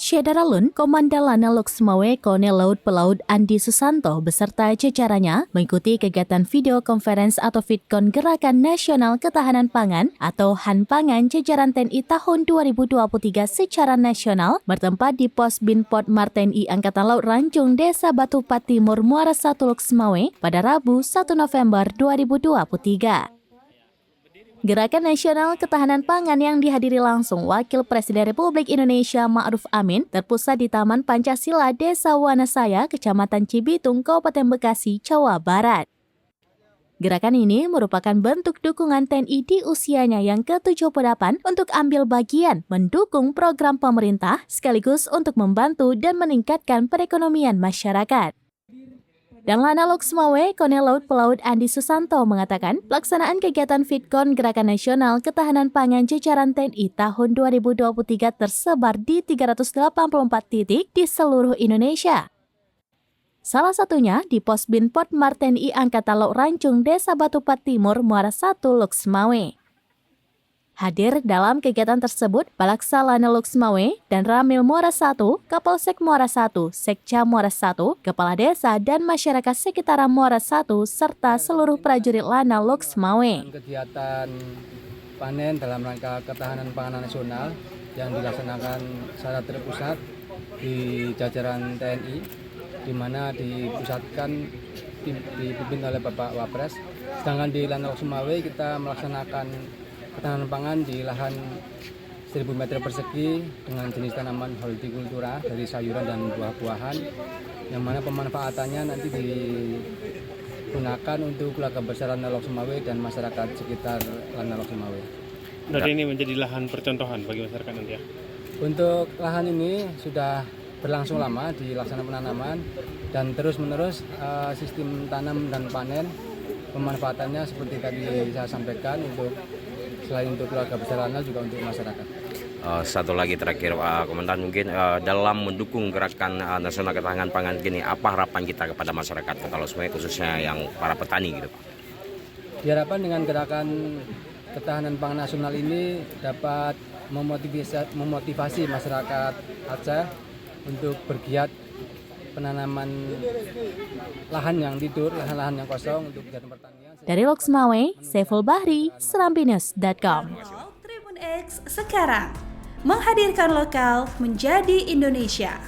Syedaralun, Komandan Lanal Loksmawe Kolonel Laut Pelaut Andi Susanto beserta jajarannya mengikuti kegiatan video conference atau VidCon Gerakan Nasional Ketahanan Pangan atau Han Pangan jajaran TNI tahun 2023 secara nasional bertempat di Pos Binpot Mar TNI Angkatan Laut Ranjung, Desa Batupat Timur, Muara 1 Loksmawe pada Rabu 1 November 2023. Gerakan Nasional Ketahanan Pangan yang dihadiri langsung Wakil Presiden Republik Indonesia Ma'ruf Amin terpusat di Taman Pancasila Desa Wanasaya, Kecamatan Cibitung, Kabupaten Bekasi, Jawa Barat. Gerakan ini merupakan bentuk dukungan TNI di usianya yang ke-78 untuk ambil bagian mendukung program pemerintah sekaligus untuk membantu dan meningkatkan perekonomian masyarakat. Dan Lanal Loksmawe, Kolonel Laut Pelaut Andi Susanto mengatakan, pelaksanaan kegiatan VidCon Gerakan Nasional Ketahanan Pangan jajaran TNI tahun 2023 tersebar di 384 titik di seluruh Indonesia. Salah satunya di Pos Binpot Mar TNI Angkatan Laut Ranjung, Desa Batupat Timur, Muara 1 Loksmawe. Hadir dalam kegiatan tersebut Balaksa Lanal Loksmawe dan Ramil Muara 1, Kapolsek Muara 1, Sekca Muara 1, Kepala Desa dan masyarakat sekitaran Muara 1 serta seluruh prajurit Lanal Loksmawe. Kegiatan panen dalam rangka ketahanan pangan nasional yang dilaksanakan secara terpusat di jajaran TNI, di mana dipusatkan dipimpin oleh Bapak Wapres. Sedangkan di Lanal Loksmawe kita melaksanakan ketahanan pangan di lahan 1000 meter persegi dengan jenis tanaman hortikultura dari sayuran dan buah-buahan, yang mana pemanfaatannya nanti digunakan untuk keluarga besar Lanal Loksmawe dan masyarakat sekitar Lanal Loksmawe. Dari ini menjadi lahan percontohan bagi masyarakat nanti ya? Untuk lahan ini sudah berlangsung lama dilaksanakan penanaman dan terus-menerus sistem tanam dan panen pemanfaatannya seperti tadi saya sampaikan, untuk selain untuk keluarga besar Lanal juga untuk masyarakat. Satu lagi terakhir, Komandan, mungkin dalam mendukung gerakan nasional ketahanan pangan gini, apa harapan kita kepada masyarakat Kota Loksmawe khususnya yang para petani gitu, Pak? Diharapkan dengan gerakan ketahanan pangan nasional ini dapat memotivasi masyarakat Aceh untuk bergiat penanaman lahan yang tidur, lahan-lahan yang kosong untuk kegiatan pertanian. Dari Loksmawe, Saiful Bahri, serambinus.com. Tribun X sekarang menghadirkan lokal menjadi Indonesia.